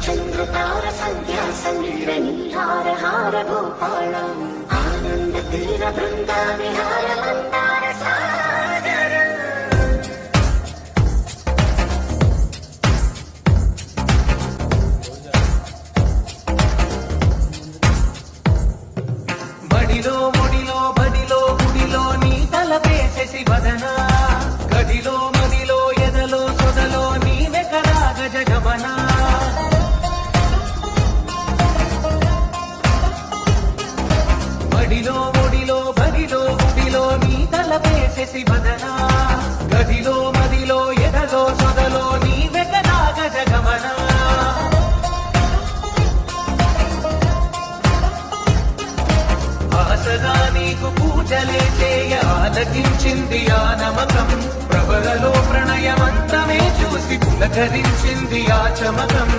చంద్రతార సంధ్యా సమీర నీహార హార గోపాళం ఆనంద తీర బృంద విహార మందార సాగరం. బడిలో ముడిలో బడిలో గుడిలో నీ తలపేసేసి వదన గదిలో మదిలో ఎదలో సొదలో నీవే కదా గజగమన. బడిలో ముడిలో బడిలో గుడిలో నీ తలపేసేసి వదన గదిలో మదిలో ఎదలో సొదలో నీవే కదా గజగమన. ఆశగా నీకు పూజలే చేయ ఆలకించింది ఆ నమకం ప్రబలలో ప్రణయమంతమే చూసి పులకరించింది ఆ చమకం.